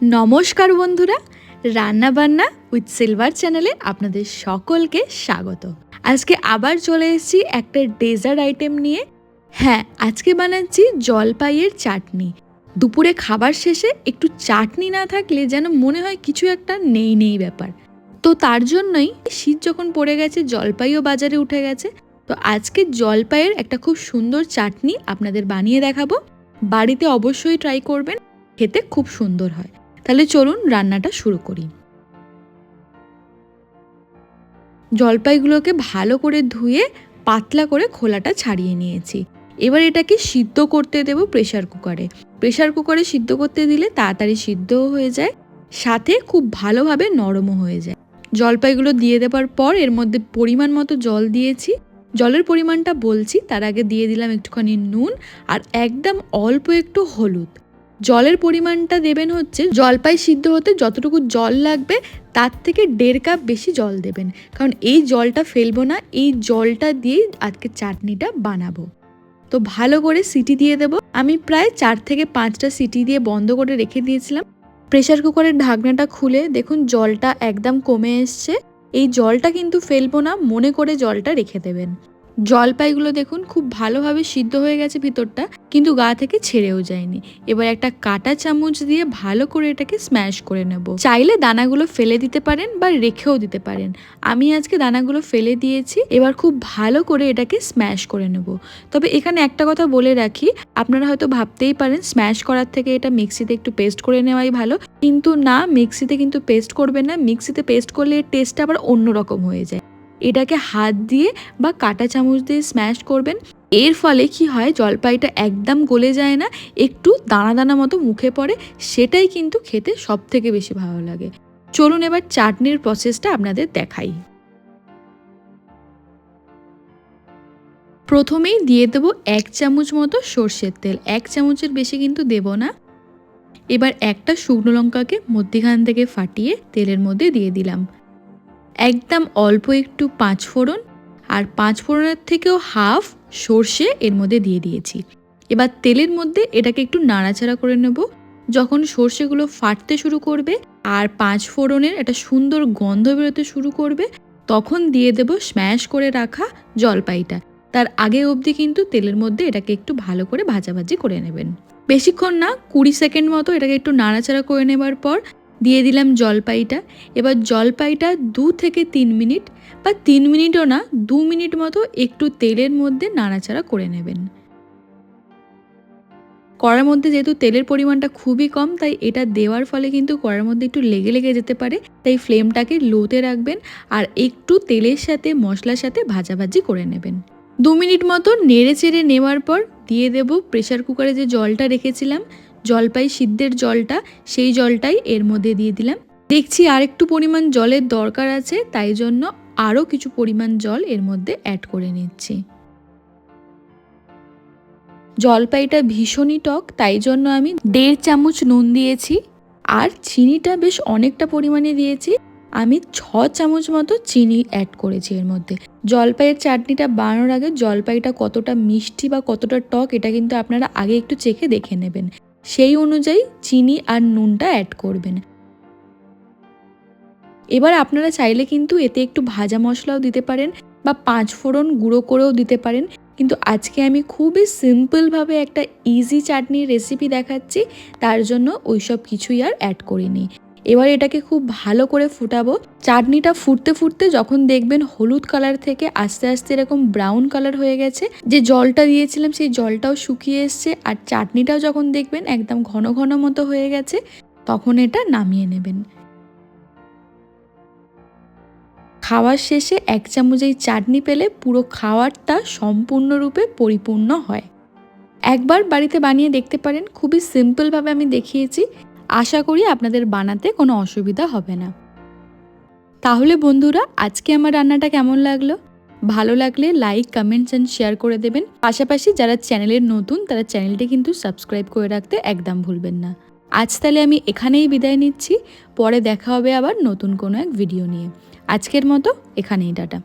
নমস্কার বন্ধুরা, রান্না বান্না উইথ সিলভার চ্যানেলে আপনাদের সকলকে স্বাগত। আজকে আবার চলে এসেছি একটা ডেজার্ট আইটেম নিয়ে। হ্যাঁ, আজকে বানাচ্ছি জলপাইয়ের চাটনি। দুপুরে খাবার শেষে একটু চাটনি না থাকলে যেন মনে হয় কিছু একটা নেই নেই ব্যাপার। তো তার জন্যই শীত যখন পড়ে গেছে, জলপাইও বাজারে উঠে গেছে। তো আজকে জলপাইয়ের একটা খুব সুন্দর চাটনি আপনাদের বানিয়ে দেখাবো। বাড়িতে অবশ্যই ট্রাই করবেন, খেতে খুব সুন্দর হয়। তাহলে চলুন রান্নাটা শুরু করি। জলপাইগুলোকে ভালো করে ধুয়ে পাতলা করে খোলাটা ছাড়িয়ে নিয়েছি। এবার এটাকে সিদ্ধ করতে দেব প্রেসার কুকারে। প্রেসার কুকারে সিদ্ধ করতে দিলে তাড়াতাড়ি সিদ্ধও হয়ে যায়, সাথে খুব ভালোভাবে নরমও হয়ে যায়। জলপাইগুলো দিয়ে দেওয়ার পর এর মধ্যে পরিমাণ মতো জল দিয়েছি। জলের পরিমাণটা বলছি, তার আগে দিয়ে দিলাম একটুখানি নুন আর একদম অল্প একটু হলুদ। জলের পরিমাণটা দেবেন হচ্ছে জলপাই সিদ্ধ হতে যতটুকু জল লাগবে তার থেকে 1.5 কাপ বেশি জল দেবেন, কারণ এই জলটা ফেলবো না, এই জলটা দিয়েই আজকে চাটনিটা বানাবো। তো ভালো করে সিটি দিয়ে দেবো। আমি প্রায় 4 থেকে 5টা সিটি দিয়ে বন্ধ করে রেখে দিয়েছিলাম। প্রেসার কুকারের ঢাকনাটা খুলে দেখুন জলটা একদম কমে এসছে। এই জলটা কিন্তু ফেলবো না, মনে করে জলটা রেখে দেবেন। জলপাইগুলো দেখুন খুব ভালোভাবে সিদ্ধ হয়ে গেছে ভিতরটা, কিন্তু গা থেকে ছেড়েও যায়নি। এবার একটা কাঁটা চামচ দিয়ে ভালো করে এটাকে স্ম্যাশ করে নেব। চাইলে দানাগুলো ফেলে দিতে পারেন বা রেখেও দিতে পারেন। আমি আজকে দানাগুলো ফেলে দিয়েছি। এবার খুব ভালো করে এটাকে স্ম্যাশ করে নেব। তবে এখানে একটা কথা বলে রাখি, আপনারা হয়তো ভাবতেই পারেন স্ম্যাশ করার থেকে এটা মিক্সিতে একটু পেস্ট করে নেওয়াই ভালো, কিন্তু না, মিক্সিতে কিন্তু পেস্ট করবেন না। মিক্সিতে পেস্ট করলে এর টেস্টটা আবার অন্যরকম হয়ে যায়। এটাকে হাত দিয়ে বা কাঁটা চামচ দিয়ে স্ম্যাশ করবেন। এর ফলে কি হয়, জলপাইটা একদম গলে যায় না, একটু দানা দানা মতো মুখে পড়ে, সেটাই কিন্তু খেতে সব থেকে বেশি ভালো লাগে। চলুন এবার চাটনির প্রসেসটা আপনাদের দেখাই। প্রথমেই দিয়ে দেবো 1 চামচ মতো সর্ষের তেল। 1 চামচের বেশি কিন্তু দেব না। এবার একটা শুকনো লঙ্কাকে মধ্যিখান থেকে ফাটিয়ে তেলের মধ্যে দিয়ে দিলাম। একদম অল্প একটু 5 ফোড়ন, আর 5 ফোড়নের থেকেও হাফ সর্ষে এর মধ্যে দিয়ে দিয়েছি। এবার তেলের মধ্যে এটাকে একটু নাড়াচাড়া করে নেব। যখন সর্ষেগুলো ফাটতে শুরু করবে আর 5 ফোড়নের একটা সুন্দর গন্ধ বেরোতে শুরু করবে, তখন দিয়ে দেব স্ম্যাশ করে রাখা জলপাইটা। তার আগে অবধি কিন্তু তেলের মধ্যে এটাকে একটু ভালো করে ভাজাভাজি করে নেবেন। বেশিক্ষণ না, 20 সেকেন্ড মতো এটাকে একটু নাড়াচাড়া করে নেবার পর দিয়ে দিলাম জলপাইটা। এবার জলপাইটা 2 থেকে 3 মিনিট বা 3 মিনিটও না, 2 মিনিট মতো একটু তেলের মধ্যে নাড়াচাড়া করে নেবেন। কড়ার মধ্যে যেহেতু তেলের পরিমাণটা খুবই কম, তাই এটা দেওয়ার ফলে কিন্তু কড়ার মধ্যে একটু লেগে লেগে যেতে পারে, তাই ফ্লেমটাকে লোতে রাখবেন আর একটু তেলের সাথে মশলার সাথে ভাজাভাজি করে নেবেন। 2 মিনিট মতো নেড়ে চেড়ে নেওয়ার পর দিয়ে দেব প্রেসার কুকারে যে জলটা রেখেছিলাম, জলপাই সিদ্ধের জলটা, সেই জলটাই এর মধ্যে দিয়ে দিলাম। দেখছি আর একটু পরিমাণ জলের দরকার আছে, তাই জন্য আরও কিছু পরিমাণ জল এর মধ্যে অ্যাড করে নিচ্ছি। জলপাইটা ভীষণই টক, তাই জন্য আমি 1.5 চামচ নুন দিয়েছি, আর চিনিটা বেশ অনেকটা পরিমাণে দিয়েছি। আমি 6 চামচ মতো চিনি অ্যাড করেছি এর মধ্যে। জলপাইয়ের চাটনিটা বানানোর আগে জলপাইটা কতটা মিষ্টি বা কতটা টক এটা কিন্তু আপনারা আগে একটু চেখে দেখে নেবেন, সেই অনুযায়ী চিনি আর নুনটা অ্যাড করবেন। এবার আপনারা চাইলে কিন্তু এতে একটু ভাজা মশলাও দিতে পারেন বা 5 ফোড়ন গুঁড়ো করেও দিতে পারেন, কিন্তু আজকে আমি খুবই সিম্পলভাবে একটা ইজি চাটনির রেসিপি দেখাচ্ছি, তার জন্য ওইসব কিছুই আর অ্যাড করিনি। এবার এটাকে খুব ভালো করে ফুটাবো। চাটনিটা ফুটতে ফুটতে যখন দেখবেন হলুদ কালার থেকে আস্তে আস্তে এরকম ব্রাউন কালার হয়ে গেছে, যে জলটা দিয়েছিলাম সেই জলটাও শুকিয়ে এসছে, আর চাটনিটাও যখন দেখবেন একদম ঘন ঘন মতো হয়ে গেছে, তখন এটা নামিয়ে নেবেন। খাওয়ার শেষে 1 চামচ এই চাটনি পেলে পুরো খাওয়ারটা সম্পূর্ণরূপে পরিপূর্ণ হয়। একবার বাড়িতে বানিয়ে দেখতে পারেন, খুবই সিম্পলভাবে আমি দেখিয়েছি। আশা করি আপনাদের বানাতে কোনো অসুবিধা হবে না। তাহলে বন্ধুরা, আজকে আমার রান্নাটা কেমন লাগলো? ভালো লাগলে লাইক, কমেন্টস অ্যান্ড শেয়ার করে দেবেন। পাশাপাশি যারা চ্যানেলের নতুন, তারা চ্যানেলটি কিন্তু সাবস্ক্রাইব করে রাখতে একদম ভুলবেন না। আজ তাহলে আমি এখানেই বিদায় নিচ্ছি। পরে দেখা হবে আবার নতুন কোনো এক ভিডিও নিয়ে। আজকের মতো এখানেই টাটা।